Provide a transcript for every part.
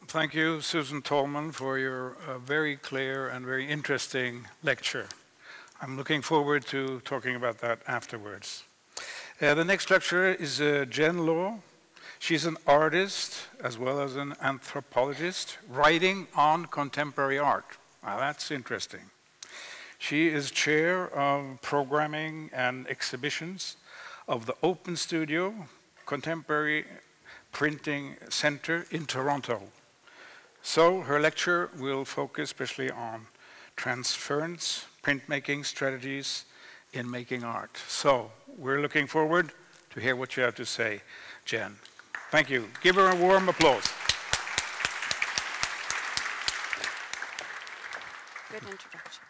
Thank you, Susan Tolman, for your very clear and very interesting lecture. I'm looking forward to talking about that afterwards. The next lecturer is Jenn Law. She's an artist as well as an anthropologist writing on contemporary art. Now that's interesting. She is chair of programming and exhibitions of the Open Studio Contemporary Printing Center in Toronto. So her lecture will focus especially on transference, printmaking strategies in making art. So we're looking forward to hear what you have to say, Jenn. Thank you. Give her a warm applause. Good introduction.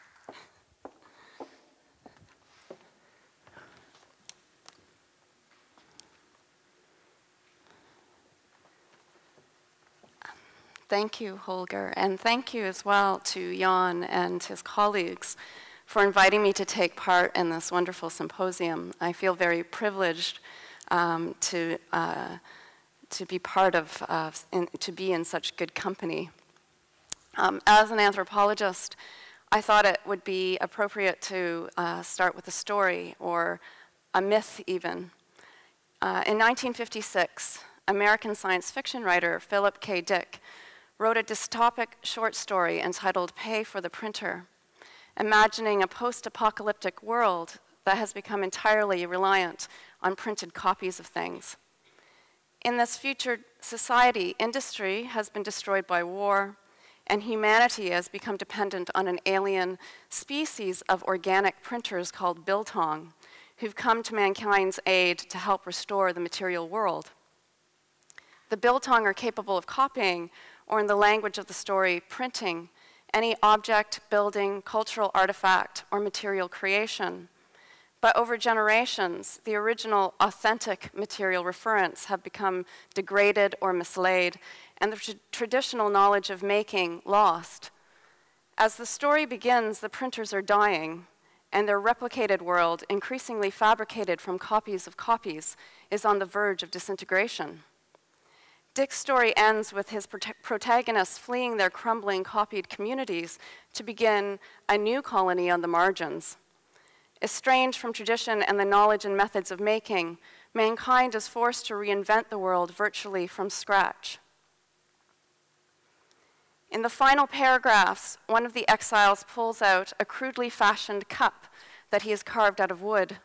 Thank you, Holger, and thank you as well to Jan and his colleagues for inviting me to take part in this wonderful symposium. I feel very privileged to be part of, to be in such good company. As an anthropologist, I thought it would be appropriate to start with a story, or a myth even. In 1956, American science fiction writer Philip K. Dick wrote a dystopic short story entitled Pay for the Printer, imagining a post-apocalyptic world that has become entirely reliant on printed copies of things. In this future society, industry has been destroyed by war, and humanity has become dependent on an alien species of organic printers called biltong, who've come to mankind's aid to help restore the material world. The biltong are capable of copying, or in the language of the story, printing, any object, building, cultural artifact, or material creation. But over generations, the original authentic material referents have become degraded or mislaid, and the traditional knowledge of making lost. As the story begins, the printers are dying, and their replicated world, increasingly fabricated from copies of copies, is on the verge of disintegration. Dick's story ends with his protagonists fleeing their crumbling, copied communities to begin a new colony on the margins. Estranged from tradition and the knowledge and methods of making, mankind is forced to reinvent the world virtually from scratch. In the final paragraphs, one of the exiles pulls out a crudely fashioned cup that he has carved out of wood,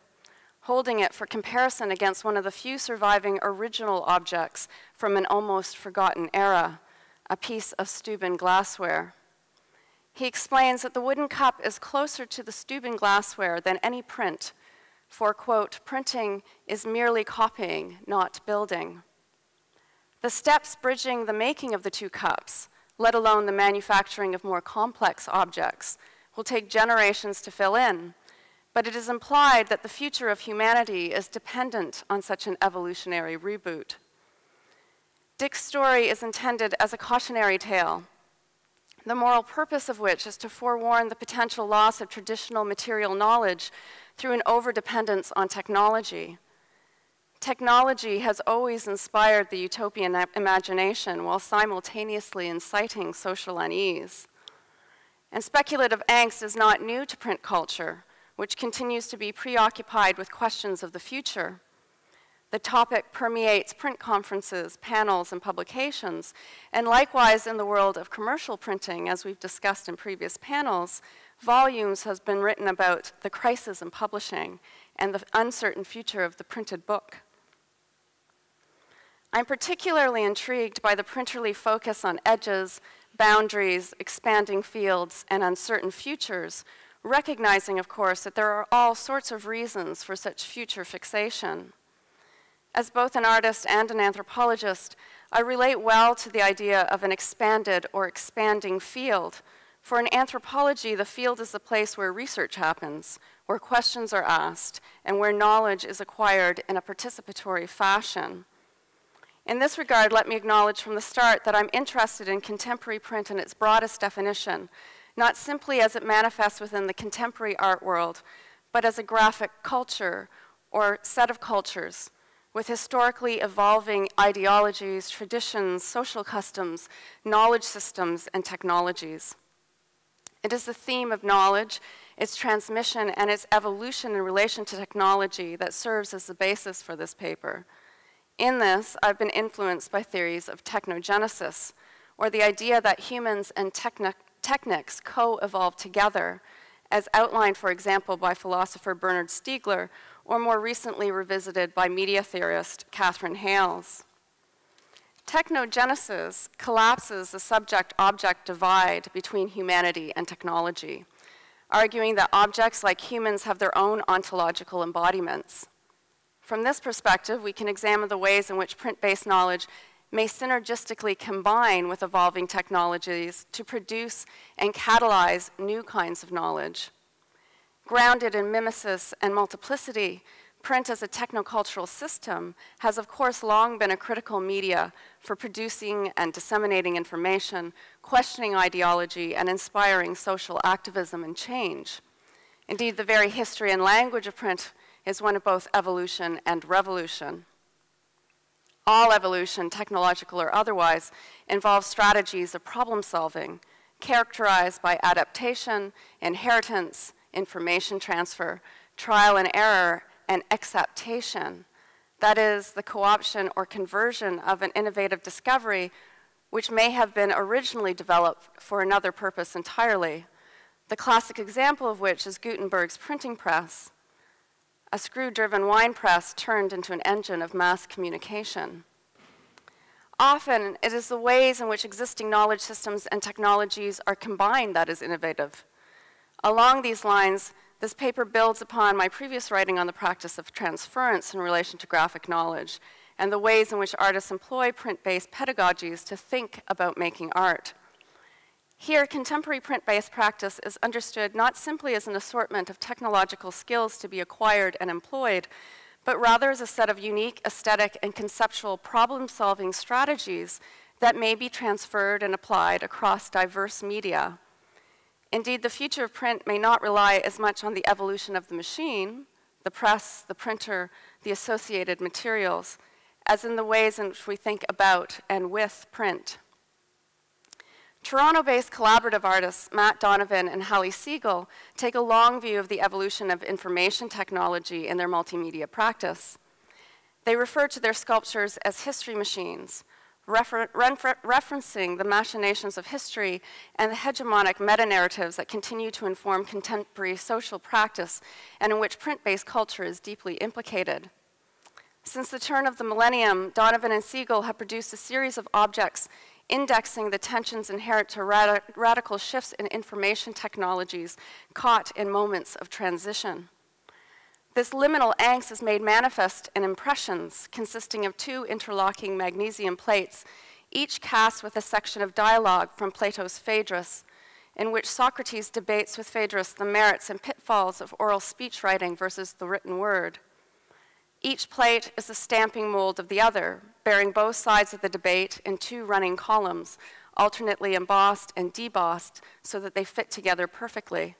holding it for comparison against one of the few surviving original objects from an almost forgotten era, a piece of Steuben glassware. He explains that the wooden cup is closer to the Steuben glassware than any print, for, quote, printing is merely copying, not building. The steps bridging the making of the two cups, let alone the manufacturing of more complex objects, will take generations to fill in, but it is implied that the future of humanity is dependent on such an evolutionary reboot. Dick's story is intended as a cautionary tale, the moral purpose of which is to forewarn the potential loss of traditional material knowledge through an overdependence on technology. Technology has always inspired the utopian imagination while simultaneously inciting social unease. And speculative angst is not new to print culture, which continues to be preoccupied with questions of the future. The topic permeates print conferences, panels, and publications, and likewise in the world of commercial printing, as we've discussed in previous panels, volumes have been written about the crisis in publishing and the uncertain future of the printed book. I'm particularly intrigued by the printerly focus on edges, boundaries, expanding fields, and uncertain futures, recognizing, of course, that there are all sorts of reasons for such future fixation. As both an artist and an anthropologist, I relate well to the idea of an expanded or expanding field. For in anthropology, the field is the place where research happens, where questions are asked, and where knowledge is acquired in a participatory fashion. In this regard, let me acknowledge from the start that I'm interested in contemporary print in its broadest definition, not simply as it manifests within the contemporary art world, but as a graphic culture or set of cultures, with historically evolving ideologies, traditions, social customs, knowledge systems, and technologies. It is the theme of knowledge, its transmission, and its evolution in relation to technology that serves as the basis for this paper. In this, I've been influenced by theories of technogenesis, or the idea that humans and technics co-evolve together, as outlined, for example, by philosopher Bernard Stiegler, or more recently revisited by media theorist Catherine Hales. Technogenesis collapses the subject-object divide between humanity and technology, arguing that objects like humans have their own ontological embodiments. From this perspective, we can examine the ways in which print-based knowledge may synergistically combine with evolving technologies to produce and catalyze new kinds of knowledge. Grounded in mimesis and multiplicity, print as a technocultural system has of course long been a critical media for producing and disseminating information, questioning ideology, and inspiring social activism and change. Indeed, the very history and language of print is one of both evolution and revolution. All evolution, technological or otherwise, involves strategies of problem solving, characterized by adaptation, inheritance, information transfer, trial and error, and acceptation. That is, the co-option or conversion of an innovative discovery which may have been originally developed for another purpose entirely, the classic example of which is Gutenberg's printing press, a screw-driven wine press turned into an engine of mass communication. Often, it is the ways in which existing knowledge systems and technologies are combined that is innovative. Along these lines, this paper builds upon my previous writing on the practice of transference in relation to graphic knowledge and the ways in which artists employ print-based pedagogies to think about making art. Here, contemporary print-based practice is understood not simply as an assortment of technological skills to be acquired and employed, but rather as a set of unique aesthetic and conceptual problem-solving strategies that may be transferred and applied across diverse media. Indeed, the future of print may not rely as much on the evolution of the machine, the press, the printer, the associated materials, as in the ways in which we think about and with print. Toronto-based collaborative artists Matt Donovan and Hallie Siegel take a long view of the evolution of information technology in their multimedia practice. They refer to their sculptures as history machines, referencing the machinations of history and the hegemonic meta-narratives that continue to inform contemporary social practice and in which print-based culture is deeply implicated. Since the turn of the millennium, Donovan and Siegel have produced a series of objects indexing the tensions inherent to radical shifts in information technologies caught in moments of transition. This liminal angst is made manifest in impressions consisting of two interlocking magnesium plates, each cast with a section of dialogue from Plato's Phaedrus, in which Socrates debates with Phaedrus the merits and pitfalls of oral speech writing versus the written word. Each plate is a stamping mold of the other, bearing both sides of the debate in two running columns, alternately embossed and debossed so that they fit together perfectly.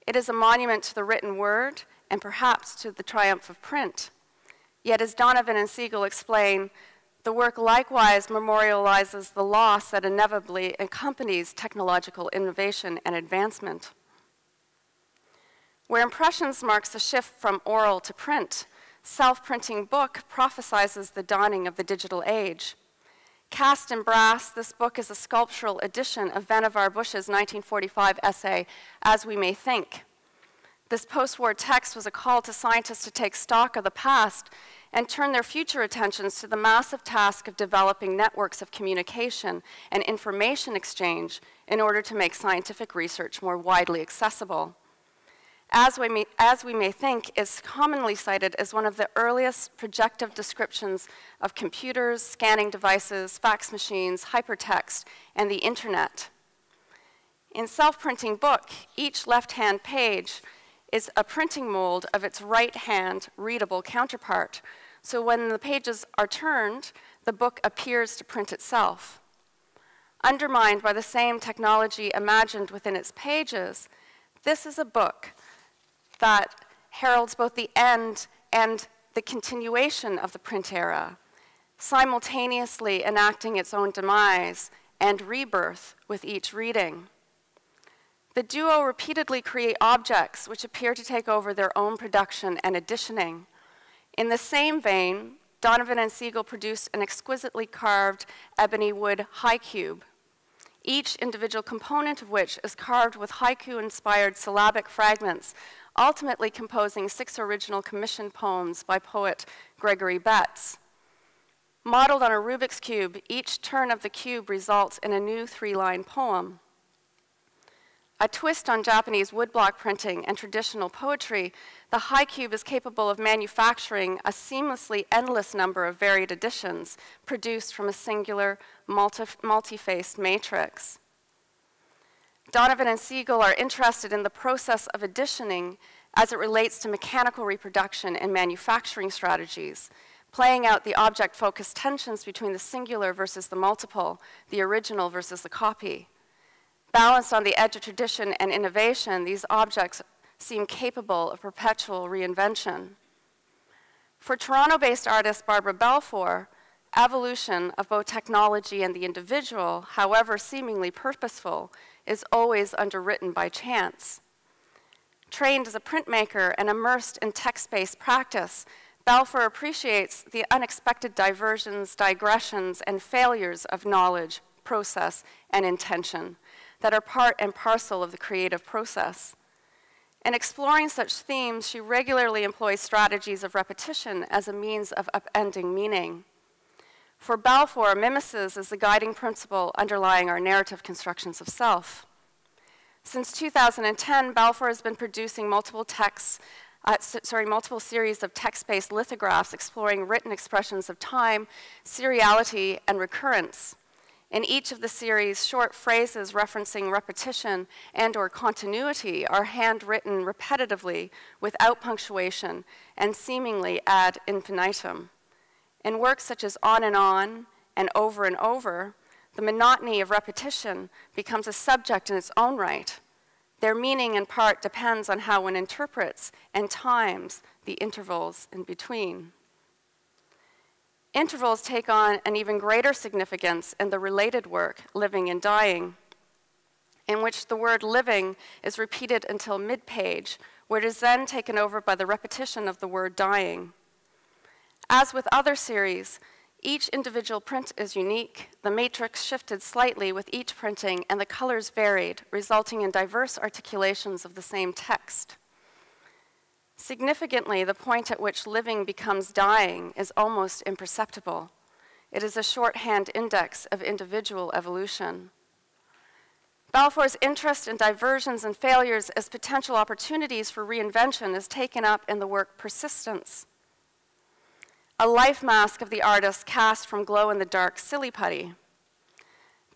It is a monument to the written word and perhaps to the triumph of print. Yet, as Donovan and Siegel explain, the work likewise memorializes the loss that inevitably accompanies technological innovation and advancement. Where impressions marks the shift from oral to print, Self-Printing Book prophesizes the dawning of the digital age. Cast in brass, this book is a sculptural edition of Vannevar Bush's 1945 essay, As We May Think. This post-war text was a call to scientists to take stock of the past and turn their future attentions to the massive task of developing networks of communication and information exchange in order to make scientific research more widely accessible. As we May Think is commonly cited as one of the earliest projective descriptions of computers, scanning devices, fax machines, hypertext, and the internet. In Self-Printing Book, each left-hand page is a printing mold of its right-hand readable counterpart. So when the pages are turned, the book appears to print itself. Undermined by the same technology imagined within its pages, this is a book that heralds both the end and the continuation of the print era, simultaneously enacting its own demise and rebirth with each reading. The duo repeatedly create objects which appear to take over their own production and editioning. In the same vein, Donovan and Siegel produced an exquisitely carved ebony wood high cube, each individual component of which is carved with haiku-inspired syllabic fragments, ultimately composing 6 original commissioned poems by poet Gregory Betts. Modeled on a Rubik's Cube, each turn of the cube results in a new 3-line poem. A twist on Japanese woodblock printing and traditional poetry, the high cube is capable of manufacturing a seamlessly endless number of varied editions produced from a singular, multi-faced matrix. Donovan and Siegel are interested in the process of editioning as it relates to mechanical reproduction and manufacturing strategies, playing out the object-focused tensions between the singular versus the multiple, the original versus the copy. Balanced on the edge of tradition and innovation, these objects seem capable of perpetual reinvention. For Toronto-based artist Barbara Balfour, evolution of both technology and the individual, however seemingly purposeful, is always underwritten by chance. Trained as a printmaker and immersed in text-based practice, Balfour appreciates the unexpected diversions, digressions, and failures of knowledge, process, and intention that are part and parcel of the creative process. In exploring such themes, she regularly employs strategies of repetition as a means of upending meaning. For Balfour, mimesis is the guiding principle underlying our narrative constructions of self. Since 2010, Balfour has been producing multiple series of text-based lithographs exploring written expressions of time, seriality, and recurrence. In each of the series, short phrases referencing repetition and/or continuity are handwritten repetitively without punctuation and seemingly ad infinitum. In works such as On and Over, the monotony of repetition becomes a subject in its own right. Their meaning, in part, depends on how one interprets and times the intervals in between. Intervals take on an even greater significance in the related work, Living and Dying, in which the word living is repeated until mid-page, where it is then taken over by the repetition of the word dying. As with other series, each individual print is unique. The matrix shifted slightly with each printing, and the colors varied, resulting in diverse articulations of the same text. Significantly, the point at which living becomes dying is almost imperceptible. It is a shorthand index of individual evolution. Balfour's interest in diversions and failures as potential opportunities for reinvention is taken up in the work Persistence, a life mask of the artist cast from glow-in-the-dark silly putty.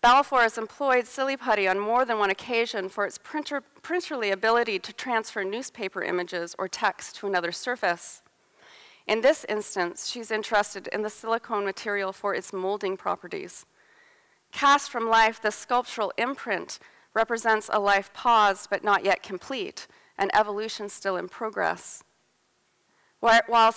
Balfour has employed silly putty on more than one occasion for its printerly ability to transfer newspaper images or text to another surface. In this instance, she's interested in the silicone material for its molding properties. Cast from life, the sculptural imprint represents a life paused but not yet complete, an evolution still in progress. While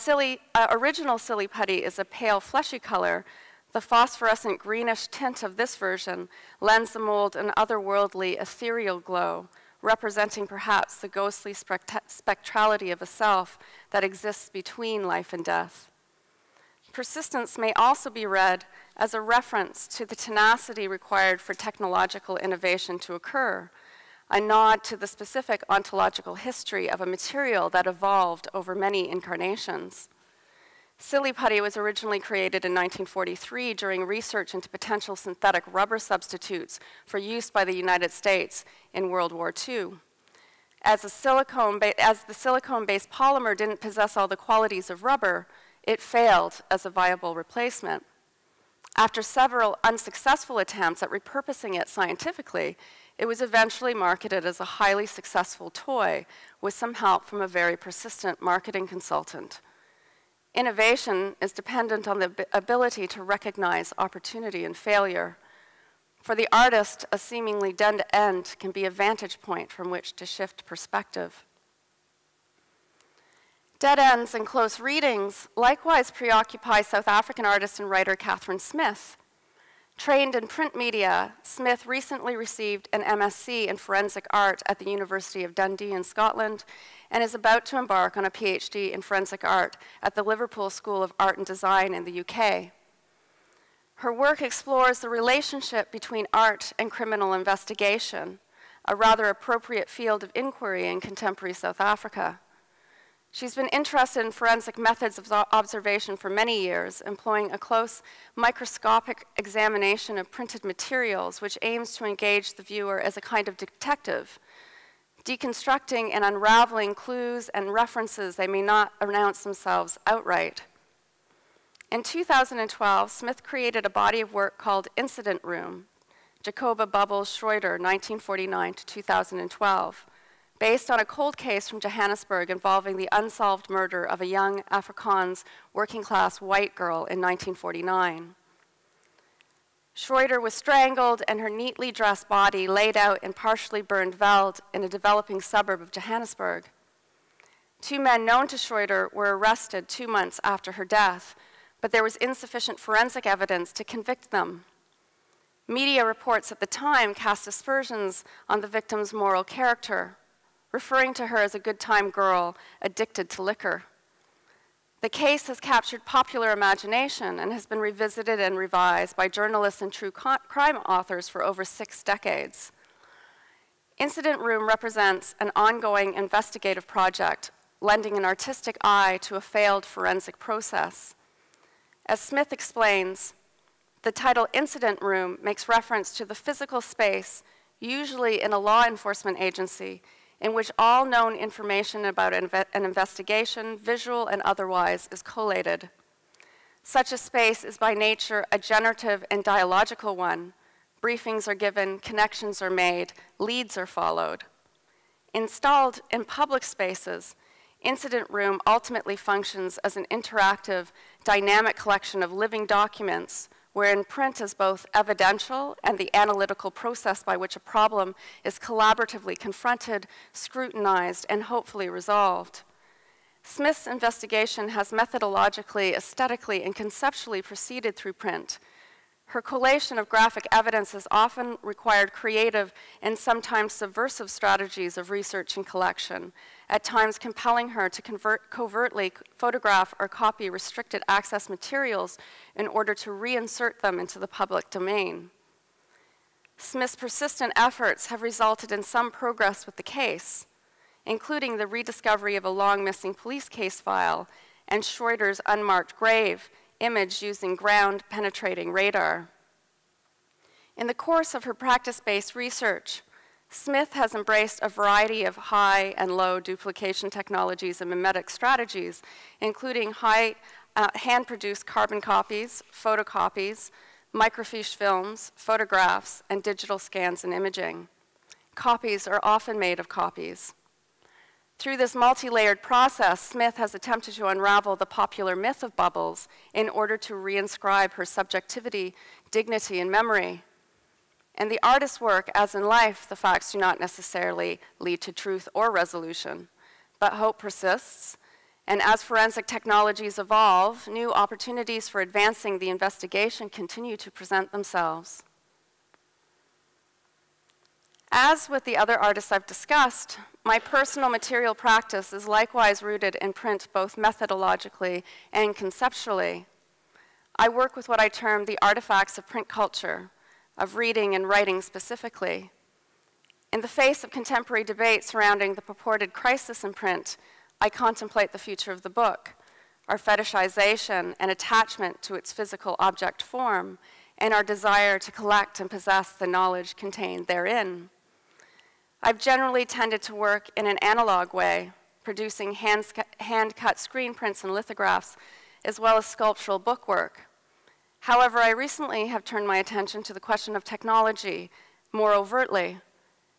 original silly putty is a pale, fleshy color, the phosphorescent greenish tint of this version lends the mold an otherworldly, ethereal glow, representing perhaps the ghostly spectrality of a self that exists between life and death. Persistence may also be read as a reference to the tenacity required for technological innovation to occur, a nod to the specific ontological history of a material that evolved over many incarnations. Silly putty was originally created in 1943 during research into potential synthetic rubber substitutes for use by the United States in World War II. As the silicone-based polymer didn't possess all the qualities of rubber, it failed as a viable replacement. After several unsuccessful attempts at repurposing it scientifically, it was eventually marketed as a highly successful toy with some help from a very persistent marketing consultant. Innovation is dependent on the ability to recognize opportunity and failure. For the artist, a seemingly dead end can be a vantage point from which to shift perspective. Dead ends and close readings likewise preoccupy South African artist and writer Catherine Smith. Trained in print media, Smith recently received an MSc in forensic art at the University of Dundee in Scotland and is about to embark on a PhD in forensic art at the Liverpool School of Art and Design in the UK. Her work explores the relationship between art and criminal investigation, a rather appropriate field of inquiry in contemporary South Africa. She's been interested in forensic methods of observation for many years, employing a close microscopic examination of printed materials, which aims to engage the viewer as a kind of detective, deconstructing and unraveling clues and references they may not announce themselves outright. In 2012, Smith created a body of work called Incident Room, Jacoba Bubbles Schroeder, 1949 to 2012, based on a cold case from Johannesburg involving the unsolved murder of a young Afrikaans working-class white girl in 1949. Schroeder was strangled and her neatly dressed body laid out in partially burned veld in a developing suburb of Johannesburg. 2 men known to Schroeder were arrested 2 months after her death, but there was insufficient forensic evidence to convict them. Media reports at the time cast aspersions on the victim's moral character, referring to her as a good-time girl addicted to liquor. The case has captured popular imagination and has been revisited and revised by journalists and true crime authors for over 6 decades. Incident Room represents an ongoing investigative project, lending an artistic eye to a failed forensic process. As Smith explains, the title Incident Room makes reference to the physical space, usually in a law enforcement agency, in which all known information about an investigation, visual and otherwise, is collated. Such a space is by nature a generative and dialogical one. Briefings are given, connections are made, leads are followed. Installed in public spaces, Incident Room ultimately functions as an interactive, dynamic collection of living documents wherein print is both evidential and the analytical process by which a problem is collaboratively confronted, scrutinized, and hopefully resolved. Smith's investigation has methodologically, aesthetically, and conceptually proceeded through print. Her collation of graphic evidence has often required creative and sometimes subversive strategies of research and collection, at times compelling her to covertly photograph or copy restricted access materials in order to reinsert them into the public domain. Smith's persistent efforts have resulted in some progress with the case, including the rediscovery of a long-missing police case file and Schroeder's unmarked grave, imaged using ground-penetrating radar. In the course of her practice-based research, Smith has embraced a variety of high and low duplication technologies and mimetic strategies, including hand-produced carbon copies, photocopies, microfiche films, photographs, and digital scans and imaging. Copies are often made of copies. Through this multi-layered process, Smith has attempted to unravel the popular myth of Bubbles in order to reinscribe her subjectivity, dignity, and memory. In the artist's work, as in life, the facts do not necessarily lead to truth or resolution, but hope persists, and as forensic technologies evolve, new opportunities for advancing the investigation continue to present themselves. As with the other artists I've discussed, my personal material practice is likewise rooted in print both methodologically and conceptually. I work with what I term the artifacts of print culture, of reading and writing specifically. In the face of contemporary debate surrounding the purported crisis in print, I contemplate the future of the book, our fetishization and attachment to its physical object form, and our desire to collect and possess the knowledge contained therein. I've generally tended to work in an analog way, producing hand-cut screen prints and lithographs, as well as sculptural bookwork. However, I recently have turned my attention to the question of technology more overtly,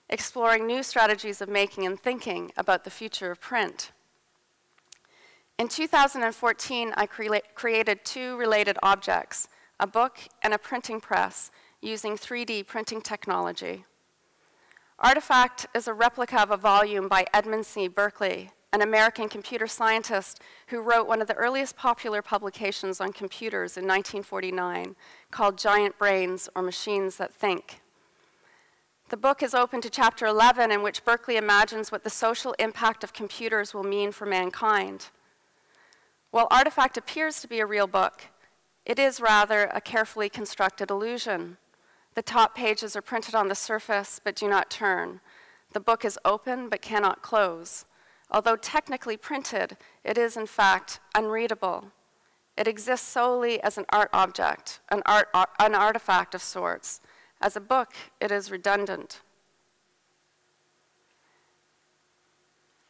exploring new strategies of making and thinking about the future of print. In 2014, I created 2 related objects, a book and a printing press, using 3D printing technology. Artifact is a replica of a volume by Edmund C. Berkeley, an American computer scientist who wrote one of the earliest popular publications on computers in 1949 called Giant Brains, or Machines That Think. The book is open to chapter 11, in which Berkeley imagines what the social impact of computers will mean for mankind. While Artifact appears to be a real book, it is rather a carefully constructed illusion. The top pages are printed on the surface but do not turn. The book is open but cannot close. Although technically printed, it is in fact unreadable. It exists solely as an art object, an artifact of sorts. As a book, it is redundant.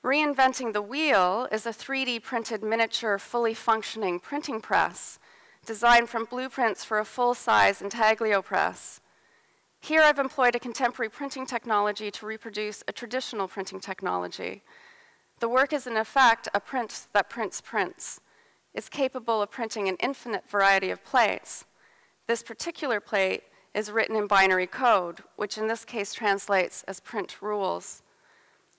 Reinventing the Wheel is a 3D printed miniature, fully functioning printing press designed from blueprints for a full-size intaglio press. Here I've employed a contemporary printing technology to reproduce a traditional printing technology. The work is in effect a print that prints prints. It's capable of printing an infinite variety of plates. This particular plate is written in binary code, which in this case translates as print rules.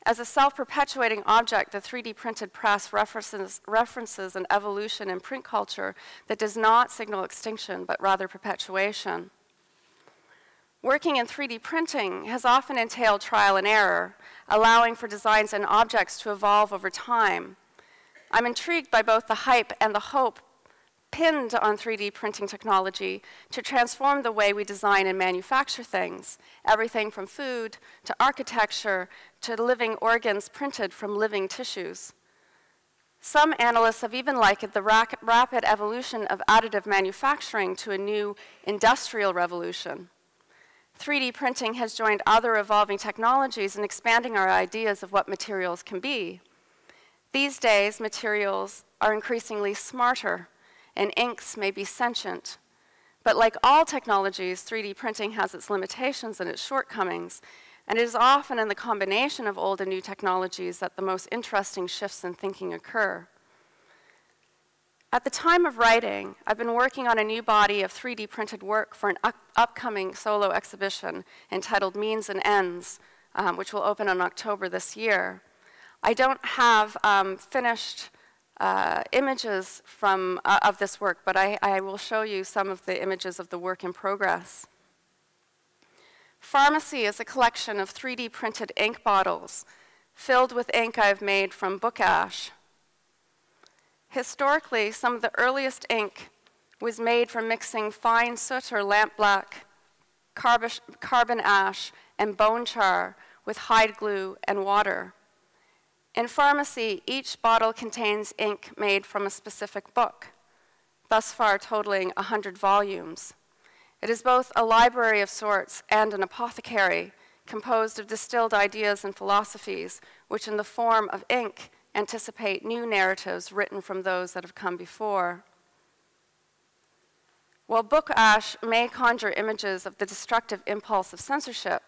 As a self-perpetuating object, the 3D printed press references an evolution in print culture that does not signal extinction, but rather perpetuation. Working in 3D printing has often entailed trial and error, allowing for designs and objects to evolve over time. I'm intrigued by both the hype and the hope pinned on 3D printing technology to transform the way we design and manufacture things, everything from food to architecture to living organs printed from living tissues. Some analysts have even likened the rapid evolution of additive manufacturing to a new industrial revolution. 3D printing has joined other evolving technologies in expanding our ideas of what materials can be. These days, materials are increasingly smarter, and inks may be sentient. But like all technologies, 3D printing has its limitations and its shortcomings, and it is often in the combination of old and new technologies that the most interesting shifts in thinking occur. At the time of writing, I've been working on a new body of 3D printed work for an upcoming solo exhibition entitled Means and Ends, which will open in October this year. I don't have finished images of this work, but I will show you some of the images of the work in progress. Pharmacy is a collection of 3D printed ink bottles filled with ink I've made from book ash. Historically, some of the earliest ink was made from mixing fine soot or lampblack, carbon ash, and bone char with hide glue and water. In pharmacy, each bottle contains ink made from a specific book, thus far totaling 100 volumes. It is both a library of sorts and an apothecary, composed of distilled ideas and philosophies, which in the form of ink anticipate new narratives written from those that have come before. While book ash may conjure images of the destructive impulse of censorship,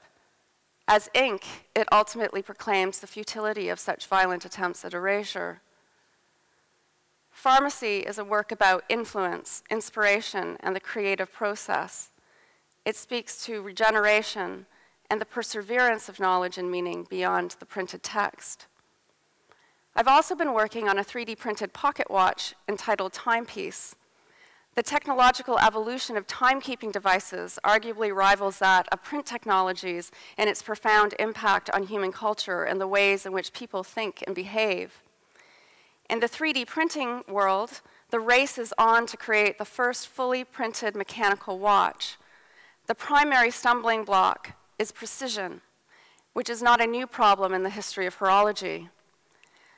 as ink, it ultimately proclaims the futility of such violent attempts at erasure. Pharmacy is a work about influence, inspiration, and the creative process. It speaks to regeneration and the perseverance of knowledge and meaning beyond the printed text. I've also been working on a 3D printed pocket watch entitled Timepiece. The technological evolution of timekeeping devices arguably rivals that of print technologies in its profound impact on human culture and the ways in which people think and behave. In the 3D printing world, the race is on to create the first fully printed mechanical watch. The primary stumbling block is precision, which is not a new problem in the history of horology.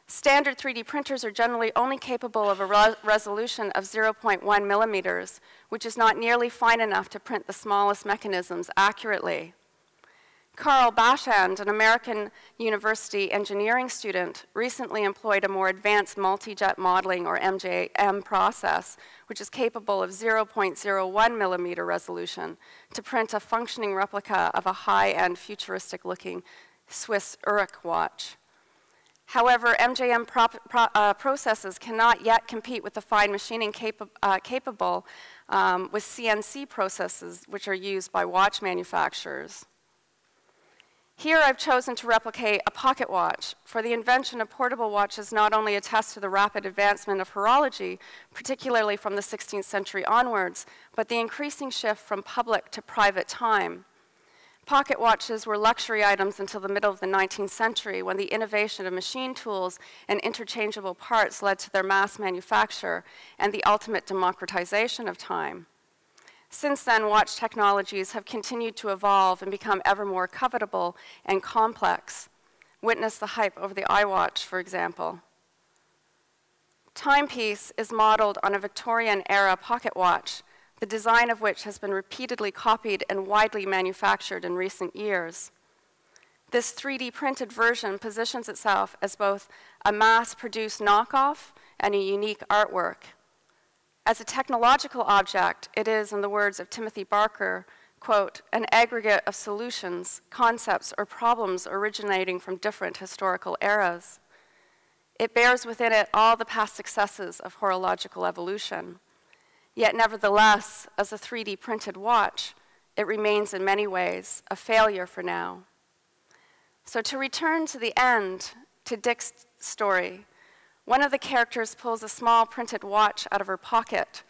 Standard 3D printers are generally only capable of a resolution of 0.1 millimeters, which is not nearly fine enough to print the smallest mechanisms accurately. Carl Bashand, an American university engineering student, recently employed a more advanced multi-jet modeling, or MJM, process, which is capable of 0.01 millimeter resolution, to print a functioning replica of a high-end, futuristic-looking Swiss Uruk watch. However, MJM processes cannot yet compete with the fine machining capable with CNC processes, which are used by watch manufacturers. Here I've chosen to replicate a pocket watch, for the invention of portable watches not only attests to the rapid advancement of horology, particularly from the 16th century onwards, but the increasing shift from public to private time. Pocket watches were luxury items until the middle of the 19th century, when the innovation of machine tools and interchangeable parts led to their mass manufacture and the ultimate democratization of time. Since then, watch technologies have continued to evolve and become ever more covetable and complex. Witness the hype over the iWatch, for example. Timepiece is modeled on a Victorian-era pocket watch, the design of which has been repeatedly copied and widely manufactured in recent years. This 3D printed version positions itself as both a mass-produced knockoff and a unique artwork. As a technological object, it is, in the words of Timothy Barker, quote, an aggregate of solutions, concepts, or problems originating from different historical eras. It bears within it all the past successes of horological evolution. Yet nevertheless, as a 3D printed watch, it remains in many ways a failure for now. So to return to the end, to Dick's story, one of the characters pulls a small printed watch out of her pocket.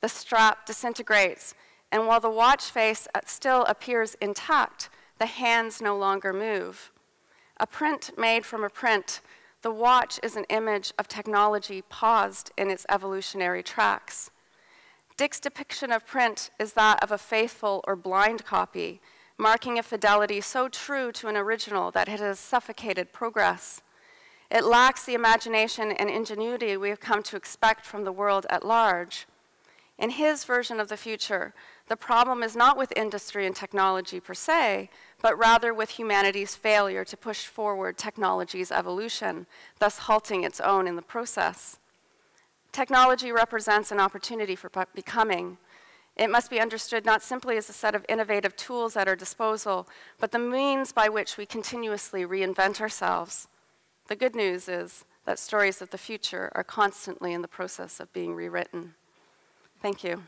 The strap disintegrates, and while the watch face still appears intact, the hands no longer move. A print made from a print, the watch is an image of technology paused in its evolutionary tracks. Dick's depiction of print is that of a faithful or blind copy, marking a fidelity so true to an original that it has suffocated progress. It lacks the imagination and ingenuity we have come to expect from the world at large. In his version of the future, the problem is not with industry and technology per se, but rather with humanity's failure to push forward technology's evolution, thus halting its own in the process. Technology represents an opportunity for becoming. It must be understood not simply as a set of innovative tools at our disposal, but the means by which we continuously reinvent ourselves. The good news is that stories of the future are constantly in the process of being rewritten. Thank you.